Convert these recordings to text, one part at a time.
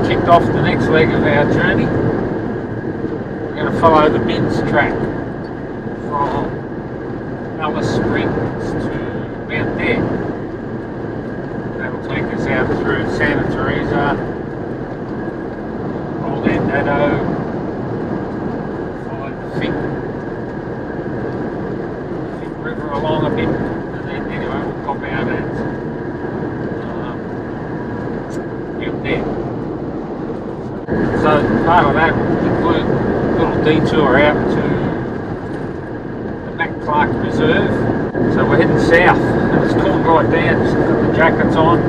kicked off the next leg of our journey. We're going to follow the Bins track from Alice Springs to Mount Dare. That'll take us out through Santa Teresa, Old Andado, follow the Fink River along a bit, and then anyway we'll pop out at Mount Dare. So part of that will include a little detour out to the Mac Clark Reserve. So we're heading south, and it's cooled right down. Just got the jackets on.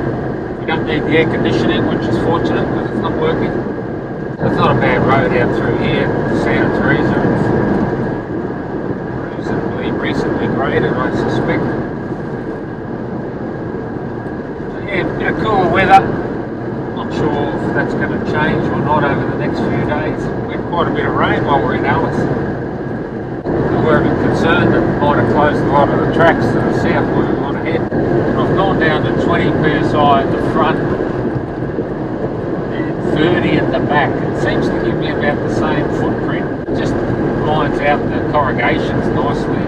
We don't need the air conditioning, which is fortunate because it's not working. So it's not a bad road out through here. Santa Teresa is recently graded, I suspect. So yeah, a bit of cooler weather. Not sure if that's going to change or not over the next few days. We had quite a bit of rain while we're in Alice. We were a bit concerned that it might have closed a lot of the tracks to the south where we want to head. I've gone down to 20 psi at the front and 30 at the back. It seems to give me about the same footprint. It just lines out the corrugations nicely.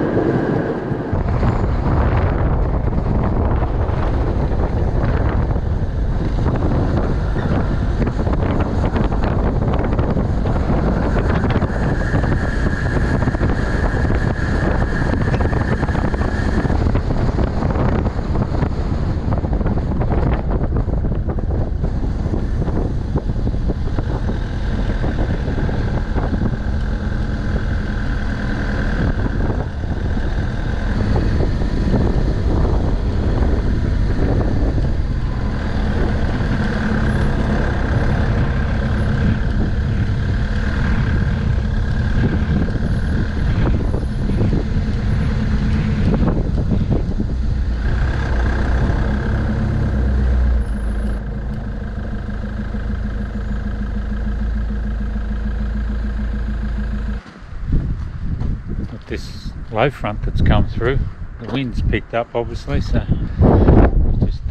This low front that's come through, the wind's picked up obviously, so we've just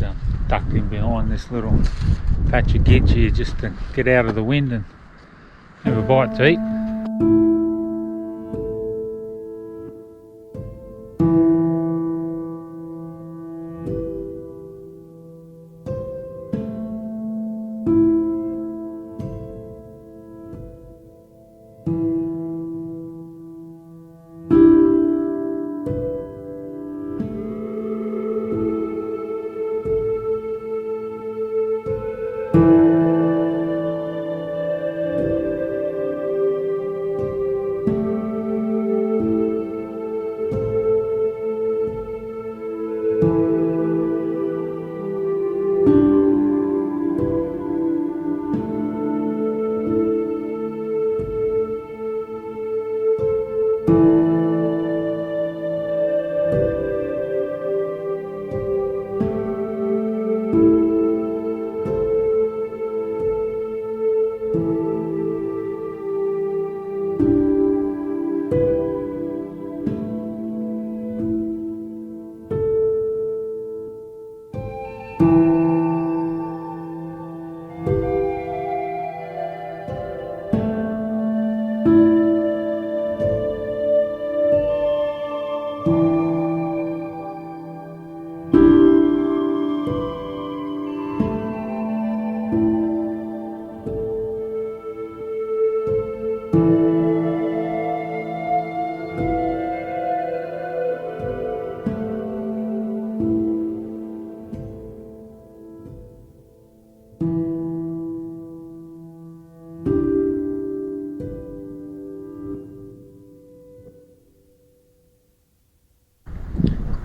ducked in behind this little patch of gidge here just to get out of the wind and have a bite to eat.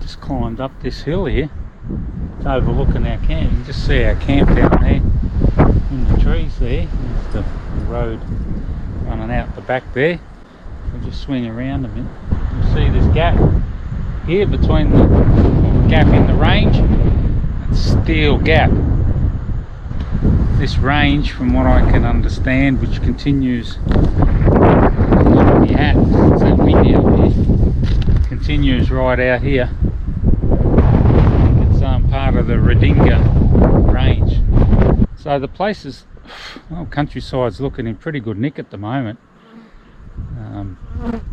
Just climbed up this hill here. It's overlooking our camp. You can just see our camp down there in the trees there. There's the road running out the back there. We'll just swing around a minute. You'll see this gap here between the gap in the range and steel gap. This range, from what I can understand, which continues, it's that windy up here, continues right out here. I think it's part of the Redinga range. So the place is well, countryside's looking in pretty good nick at the moment.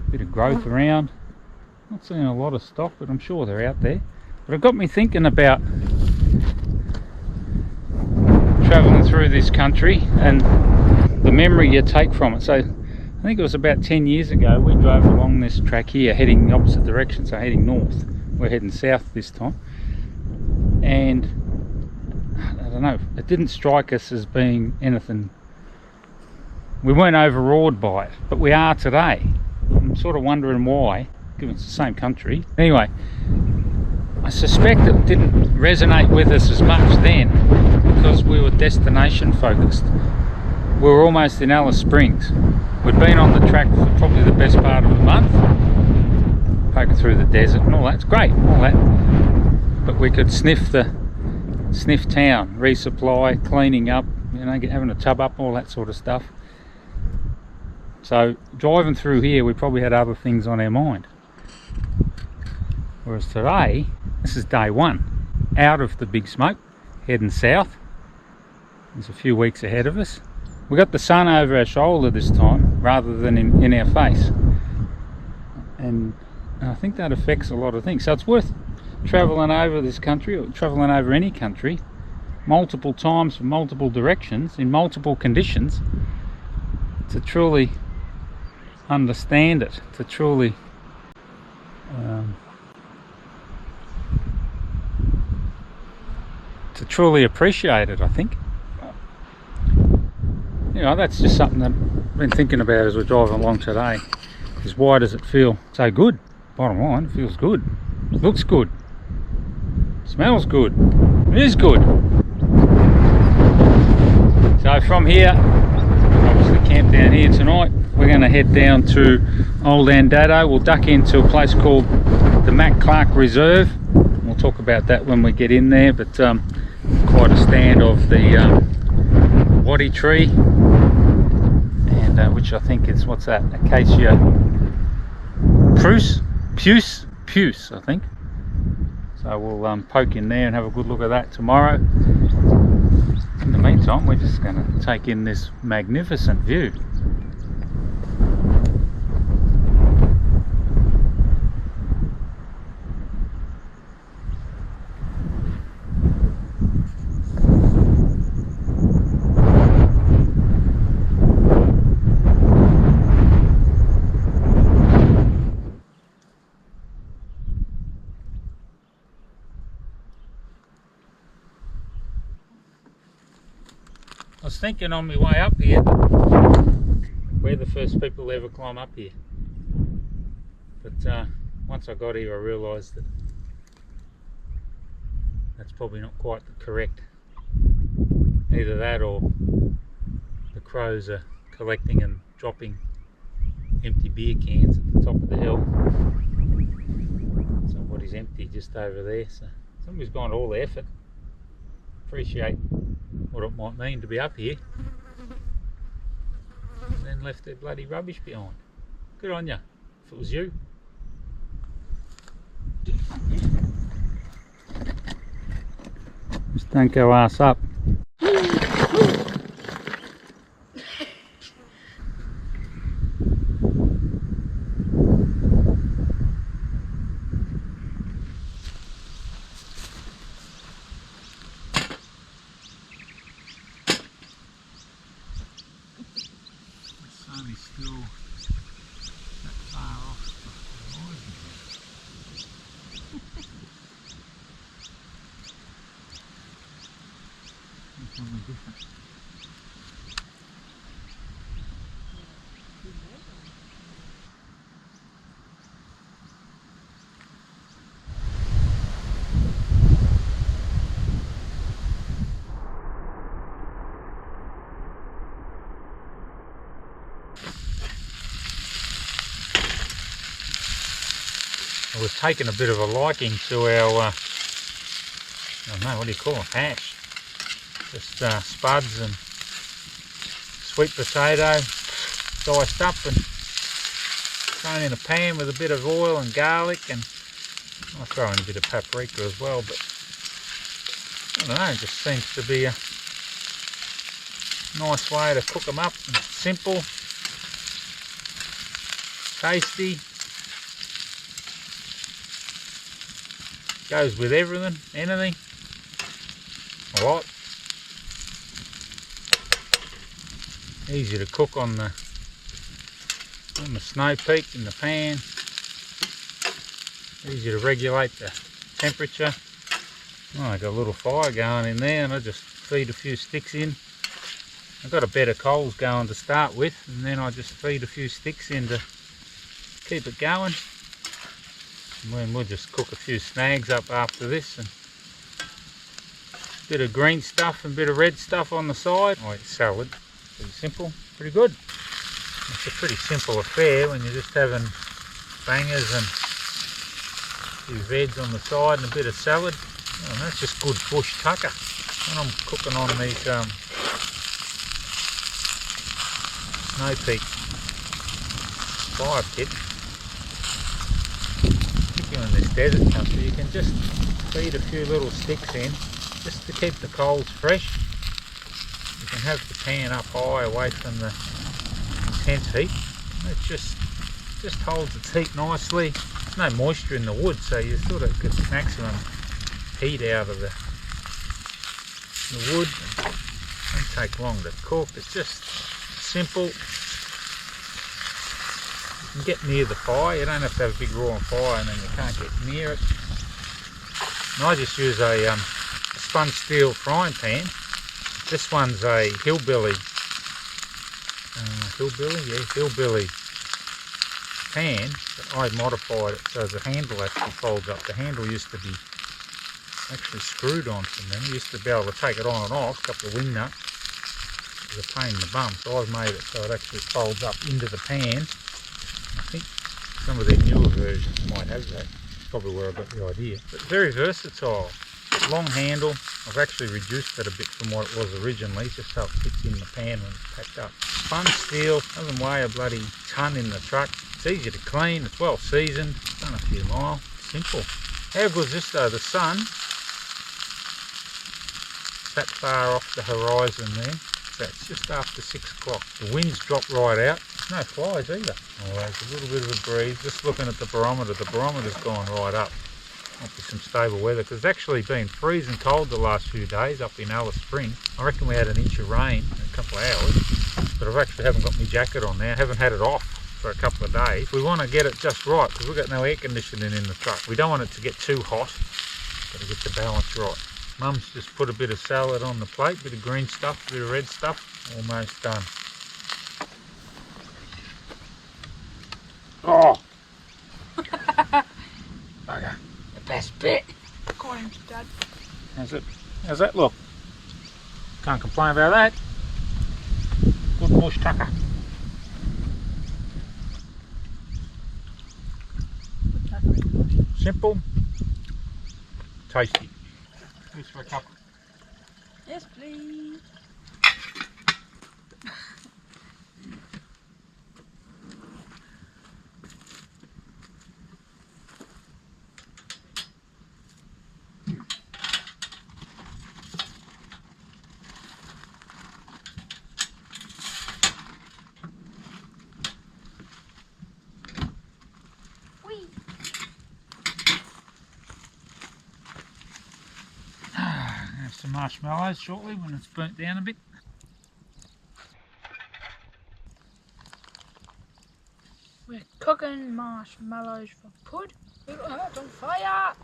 Bit of growth around. Not seeing a lot of stock, but I'm sure they're out there. But it got me thinking about travelling through this country and the memory you take from it. So I think it was about 10 years ago we drove along this track here heading the opposite direction, so heading north. We're heading south this time, and I don't know, it didn't strike us as being anything, we weren't overawed by it, but we are today. I'm sort of wondering why, given it's the same country. Anyway, I suspect it didn't resonate with us as much then because we were destination focused. We were almost in Alice Springs. We'd been on the track for probably the best part of a month, poking through the desert and all that. It's great, all that, but we could sniff town, resupply, cleaning up, you know, having a tub up, all that sort of stuff. So driving through here, we probably had other things on our mind. Whereas today, this is day one, out of the big smoke, heading south. There's a few weeks ahead of us. We got the sun over our shoulder this time, rather than in our face. And I think that affects a lot of things. So it's worth travelling over this country, or travelling over any country, multiple times from multiple directions, in multiple conditions, to truly understand it, to truly appreciate it, I think. You know, that's just something that I've been thinking about as we're driving along today, is why does it feel so good? Bottom line, it feels good, looks good, smells good, it is good. So from here, obviously camp down here tonight, we're going to head down to Old Andado. We'll duck into a place called the Mac Clark Reserve. We'll talk about that when we get in there, but quite a stand of the waddy tree, and which I think is, what's that, acacia puce, I think. So we'll poke in there and have a good look at that tomorrow. In the meantime, we're just going to take in this magnificent view. I was thinking on my way up here that we're the first people to ever climb up here, but once I got here I realised that that's probably not quite the correct, either that or the crows are collecting and dropping empty beer cans at the top of the hill. Somebody's empty just over there, so somebody's gone to all the effort. Appreciate what it might mean to be up here, and then left their bloody rubbish behind. Good on you, if it was you. Just don't go ass up. Still that far off the horizon. It's something different. I was taking a bit of a liking to our, I don't know, what do you call it, hash. Just spuds and sweet potato, diced up and thrown in a pan with a bit of oil and garlic, and I'll throw in a bit of paprika as well, but I don't know, it just seems to be Nice way to cook them up. Simple, tasty. Goes with everything, anything. A lot. Easy to cook on the snow peak in the pan. Easy to regulate the temperature. Oh, I got a little fire going in there, and I just feed a few sticks in. I've got a bed of coals going to start with, and then I just feed a few sticks in to keep it going. And then we'll just cook a few snags up after this, and a bit of green stuff and a bit of red stuff on the side. Oh, it's salad. Pretty simple, pretty good. It's a pretty simple affair when you're just having bangers and a few veg on the side and a bit of salad. Oh, that's just good bush tucker. When I'm cooking on these snow peak fire pit, particularly in this desert country, you can just feed a few little sticks in just to keep the coals fresh. You can have the pan up high away from the intense heat. It just holds its heat nicely. There's no moisture in the wood, so you sort of get maximum heat out of the wood. It won't take long to cook. It's just simple. You can get near the fire. You don't have to have a big roaring fire and then you can't get near it. And I just use a sponge steel frying pan. This one's a hillbilly pan, but I modified it so the handle actually folds up. The handle used to be actually screwed on from them. You used to be able to take it on and off, a couple of wing nuts. It was a pain in the bum, so I've made it so it actually folds up into the pan. I think some of their newer versions might have that. That's probably where I got the idea. But very versatile. Long handle. I've actually reduced it a bit from what it was originally, just so it fits in the pan when it's packed up. Sponge steel, doesn't weigh a bloody ton in the truck. It's easy to clean, it's well seasoned, done a few miles, simple. How good is this though? The sun, that far off the horizon there, so it's just after 6 o'clock. The wind's dropped right out, there's no flies either. Oh, there's a little bit of a breeze, just looking at the barometer's gone right up. Might be some stable weather, because it's actually been freezing cold the last few days up in Alice Springs. I reckon we had an inch of rain in a couple of hours, but I actually haven't got my jacket on now, haven't had it off for a couple of days. We want to get it just right, because we've got no air conditioning in the truck. We don't want it to get too hot, got to get the balance right. Mum's just put a bit of salad on the plate, a bit of green stuff, a bit of red stuff, almost done. Oh! Bugger. Best bit. According to Dad. How's that look? Can't complain about that. Good bush tucker. Simple, tasty. Just for a cup. Yes, please. Have some marshmallows shortly when it's burnt down a bit. We're cooking marshmallows for pud. Little heart on fire.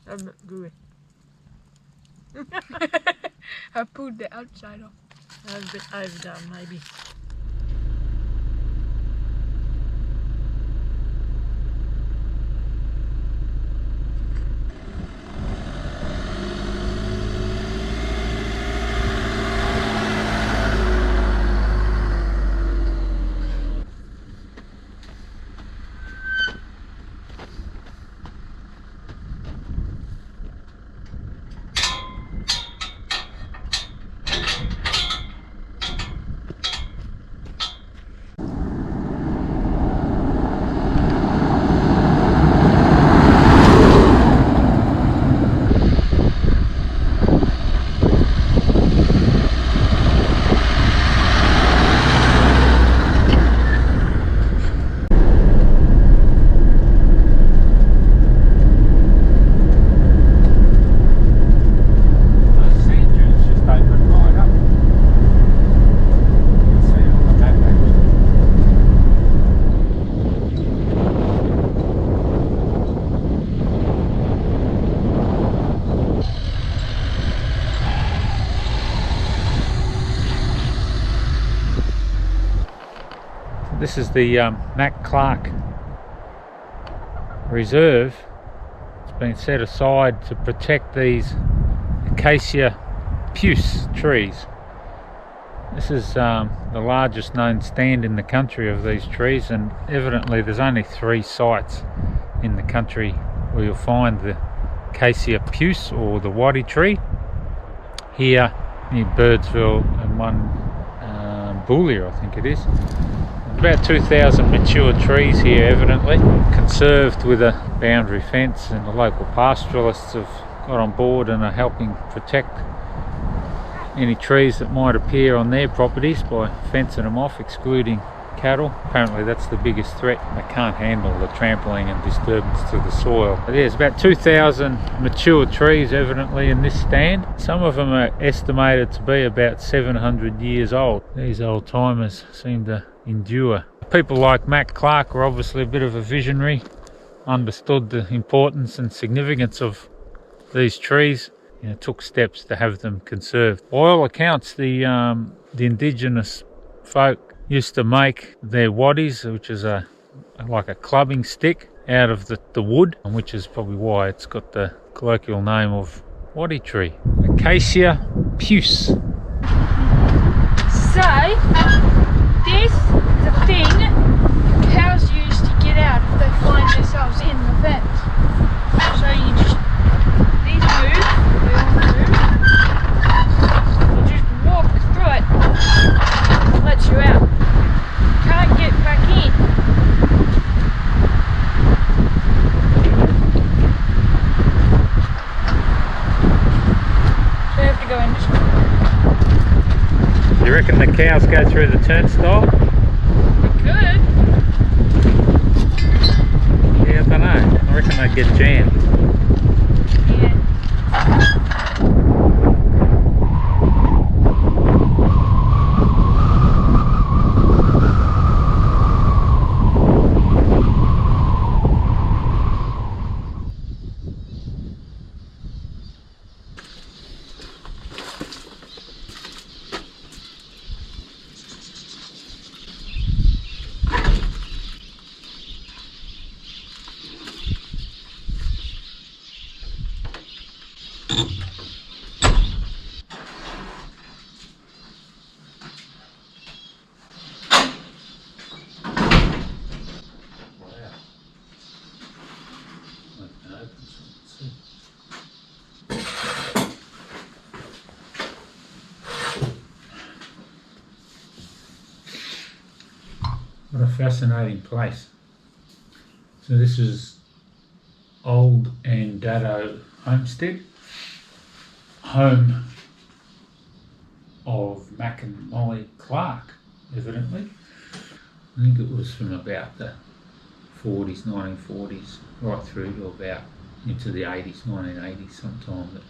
That's not good. I pulled the outside off. That was a bit overdone, maybe. This is the Mac Clark Reserve. It's been set aside to protect these Acacia puce trees. This is the largest known stand in the country of these trees, and evidently there's only 3 sites in the country where you'll find the Acacia puce or the waddy tree. Here near Birdsville and one Boulia, I think it is. About 2,000 mature trees here, evidently conserved with a boundary fence, and the local pastoralists have got on board and are helping protect any trees that might appear on their properties by fencing them off, excluding cattle. Apparently that's the biggest threat. They can't handle the trampling and disturbance to the soil. But there's about 2,000 mature trees evidently in this stand. Some of them are estimated to be about 700 years old. These old timers seem to endure. People like Mac Clark were obviously a bit of a visionary, understood the importance and significance of these trees, took steps to have them conserved. By all accounts, the indigenous folk used to make their waddies, which is like a clubbing stick, out of the wood, which is probably why it's got the colloquial name of waddy tree. Acacia puce. So, this is a thing cows use to get out if they find themselves in the fence. So you just, these move, they all move, you just walk through it, it lets you out. You can't get back in. So you have to go in this way. You reckon the cows go through the turnstile? Good. Yeah, I don't know. I reckon they get jammed. Yeah. What a fascinating place. So this is old Andado Homestead, home of Mac and Molly Clark, evidently. I think it was from about the 40s, 1940s, right through to about into the 80s, 1980s sometime. But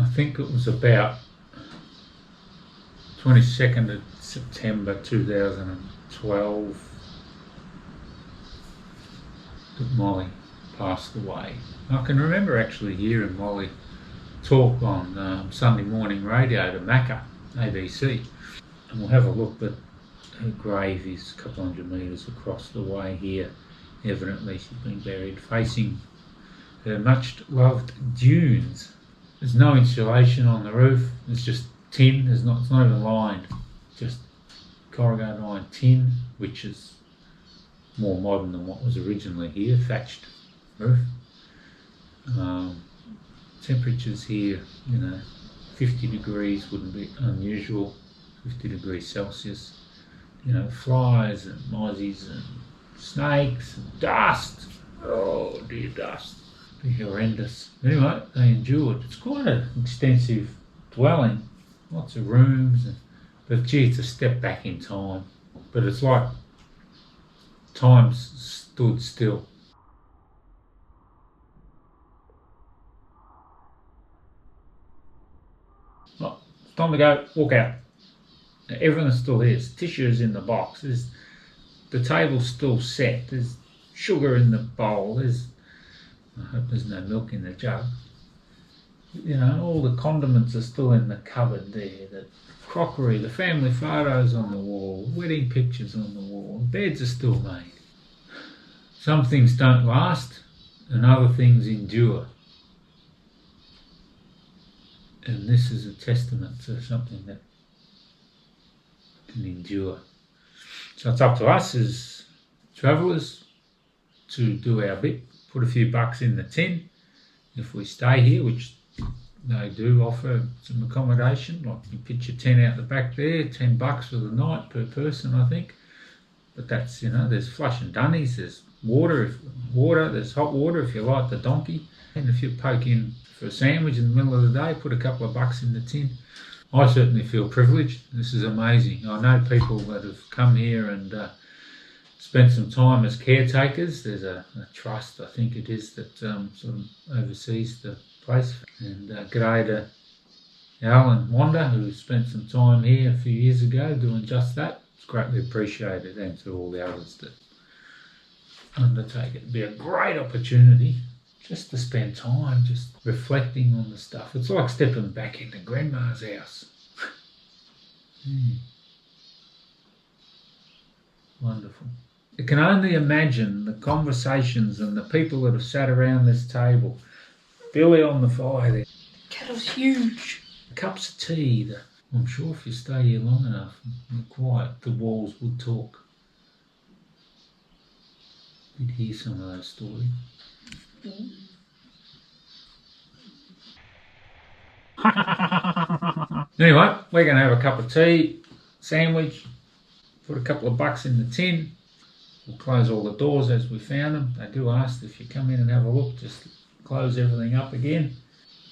I think it was about 22nd of September 2012 that Molly passed away. I can remember actually hearing Molly talk on Sunday morning radio to Macca, ABC, and we'll have a look, but her grave is a couple hundred metres across the way here. Evidently she's been buried facing her much loved dunes. There's no insulation on the roof, it's just tin, it's not even lined, just corrugated iron tin, which is more modern than what was originally here, thatched roof. Temperatures here, 50 degrees wouldn't be unusual, 50 degrees Celsius. Flies and mozzies and snakes and dust. Oh dear, dust. Be horrendous. Anyway, they endured. It's quite an extensive dwelling, lots of rooms, but gee, it's a step back in time. But it's like time stood still. Well, it's time to go, walk out. Everything's still here. There's tissues in the box. The table's still set. There's sugar in the bowl. I hope there's no milk in the jug. You know, all the condiments are still in the cupboard there. The crockery, the family photos on the wall, wedding pictures on the wall. Beds are still made. Some things don't last and other things endure. And this is a testament to something that can endure. So it's up to us as travellers to do our bit, put a few bucks in the tin if we stay here, which they do offer some accommodation, like you pitch your tent out the back there, $10 for the night per person, I think. But that's, you know, there's flush and dunnies, there's water, there's hot water if you like the donkey. And if you poke in for a sandwich in the middle of the day, put a couple of bucks in the tin. I certainly feel privileged. This is amazing. I know people that have come here and spent some time as caretakers. There's a trust, I think it is, that sort of oversees the place. And g'day to Al and Wanda, who spent some time here a few years ago doing just that. It's greatly appreciated, and to all the others that undertake it. It'd be a great opportunity just to spend time just reflecting on the stuff. It's like stepping back into Grandma's house. Wonderful. You can only imagine the conversations and the people that have sat around this table. Billy on the fire there. Kettle's huge. Cups of tea. I'm sure if you stay here long enough and quiet, the walls would talk. You'd hear some of those stories. Anyway, we're going to have a cup of tea, sandwich, put a couple of bucks in the tin. We'll close all the doors as we found them. They do ask if you come in and have a look, just close everything up again,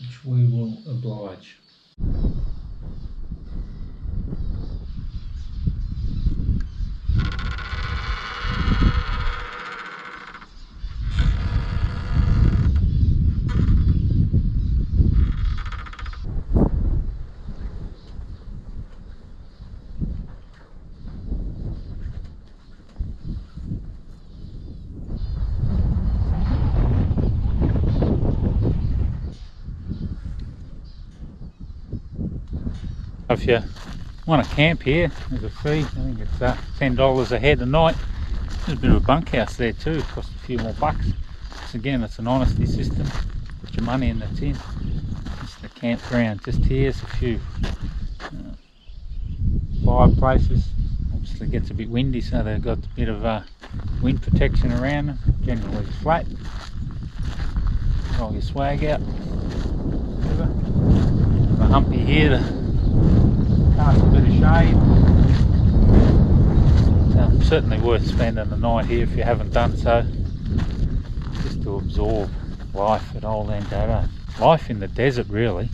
which we will oblige. If you want to camp here, there's a fee. I think it's $10 a head a night. There's a bit of a bunkhouse there too, cost a few more bucks. So again, it's an honesty system. Put your money in the tin. It's the campground just here. There's a few fireplaces. Obviously gets a bit windy, so they've got a bit of wind protection around them. Generally flat. Roll your swag out. Have a humpy here to cast a bit of shade. Certainly worth spending the night here if you haven't done so, just to absorb life at old Andado. Life in the desert, really.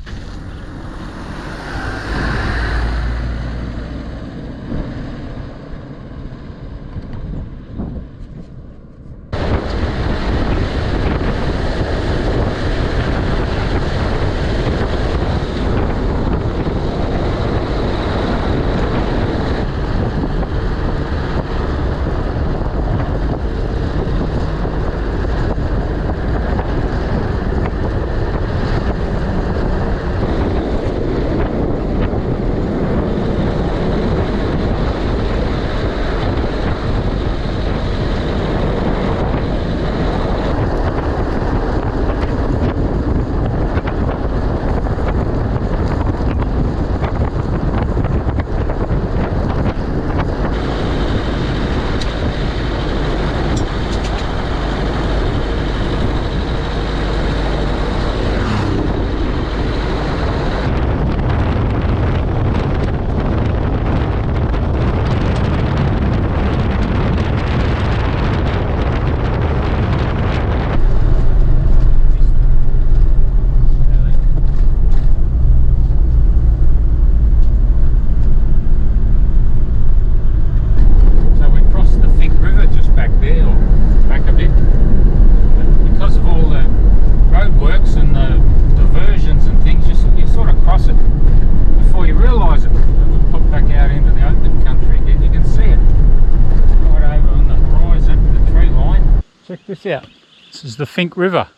Check this out. This is the Fink River.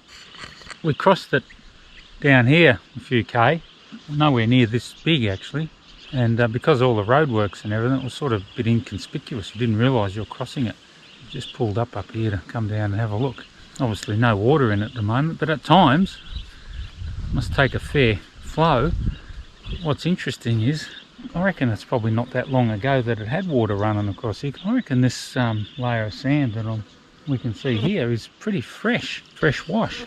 We crossed it down here a few K, nowhere near this big actually, and because of all the roadworks and everything, it was sort of a bit inconspicuous. You didn't realise you're crossing it. You just pulled up here to come down and have a look. Obviously no water in it at the moment, but at times it must take a fair flow. What's interesting is, I reckon it's probably not that long ago that it had water running across here. I reckon this layer of sand that we can see here is pretty fresh wash.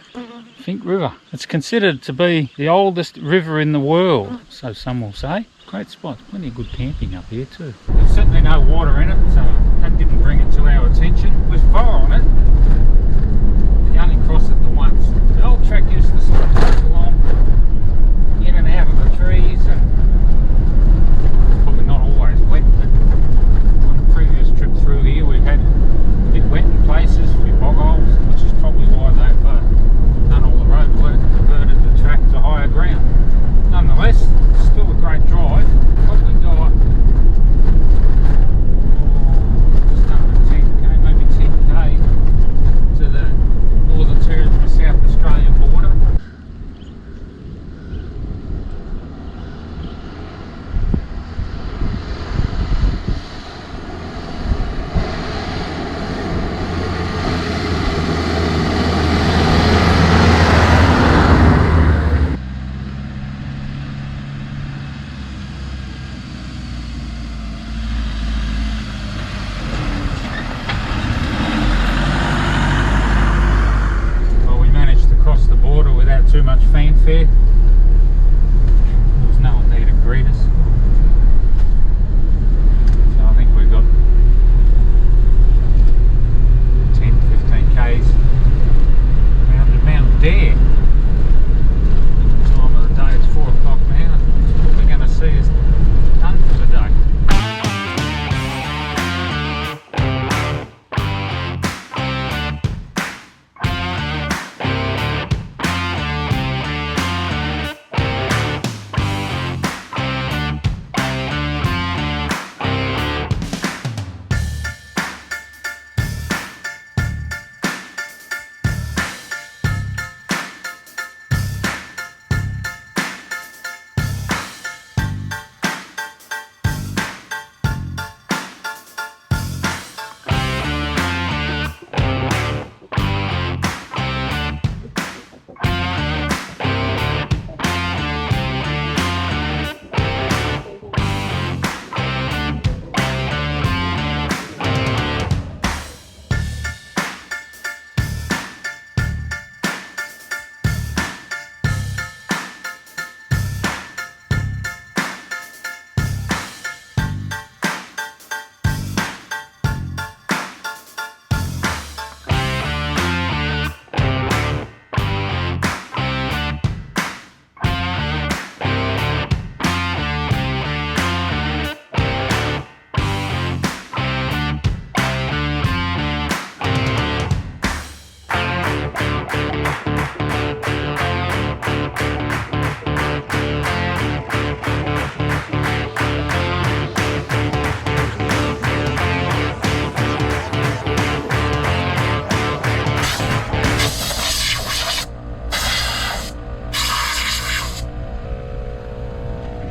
Fink River. It's considered to be the oldest river in the world, so some will say. Great spot, plenty of good camping up here too. There's certainly no water in it, so that didn't bring it to our attention. With fire on it, you only cross it the once. The old track used to sort of pass along in and out of the trees, and probably not always wet, but on the previous trip through here we've had a bit wet in places, a few bog holes, which is probably why they've done all the road work and diverted the track to higher ground. Nonetheless, still a great drive. Probably got just under 10k, maybe 10k to the Northern Territory South Australian border. Too much fanfare. There was no one there to greet us. So I think we've got 10-15 k's around Mount Dare. Time of the day, it's 4 o'clock now. That's what we're going to see is done for the day.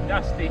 Dusty.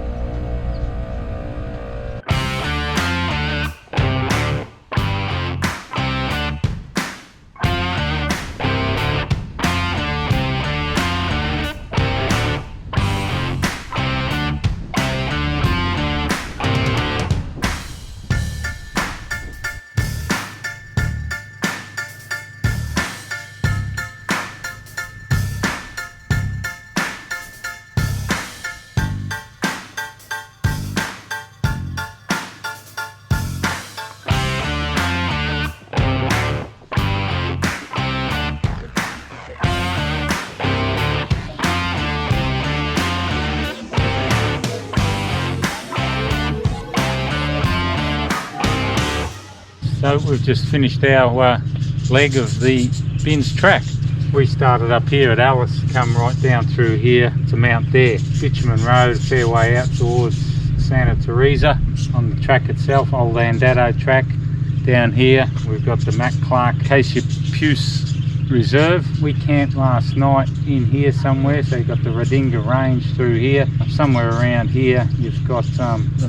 So we've just finished our leg of the Bins track. We started up here at Alice, come right down through here to Mount Dare. Bitumen Road, fair way out towards Santa Teresa on the track itself, old Andado track. Down here we've got the Mac Clark Acacia Puce reserve. We camped last night in here somewhere, so you've got the Radinga Range through here. Somewhere around here you've got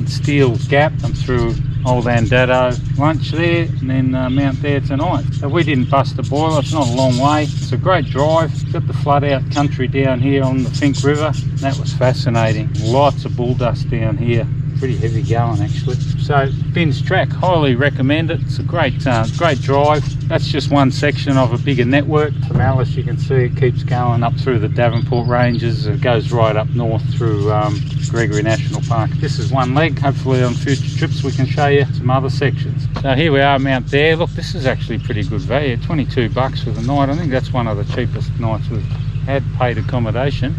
Steel Gap through old Andado lunch there, and then Mount there tonight. So we didn't bust the boiler, it's not a long way. It's a great drive. It's got the flood out country down here on the Fink River. That was fascinating. Lots of bulldust down here. Pretty heavy going actually. So Ben's Track, highly recommend it. It's a great drive. That's just one section of a bigger network. From Alice you can see it keeps going up through the Davenport Ranges. It goes right up north through Gregory National Park. This is one leg. Hopefully on future trips we can show you some other sections. So here we are, Mount There. Look, this is actually pretty good value. 22 bucks for the night. I think that's one of the cheapest nights we've had paid accommodation.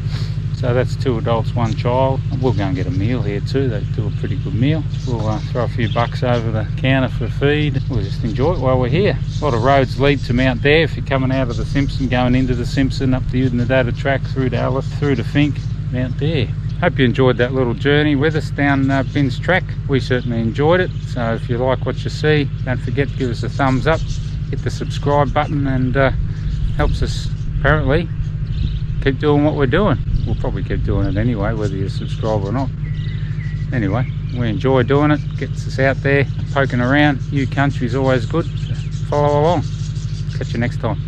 So that's 2 adults, 1 child. We'll go and get a meal here too. They do a pretty good meal. We'll throw a few bucks over the counter for feed. We'll just enjoy it while we're here. A lot of roads lead to Mount There. If you're coming out of the Simpson, going into the Simpson, up the Andado track, through to Alice, through to Fink, Mount There. Hope you enjoyed that little journey with us down Ben's Track. We certainly enjoyed it. So if you like what you see, don't forget to give us a thumbs up, hit the subscribe button, and helps us apparently keep doing what we're doing. We'll probably keep doing it anyway, whether you subscribe or not. Anyway, we enjoy doing it. Gets us out there, poking around. New country's always good. So follow along. Catch you next time.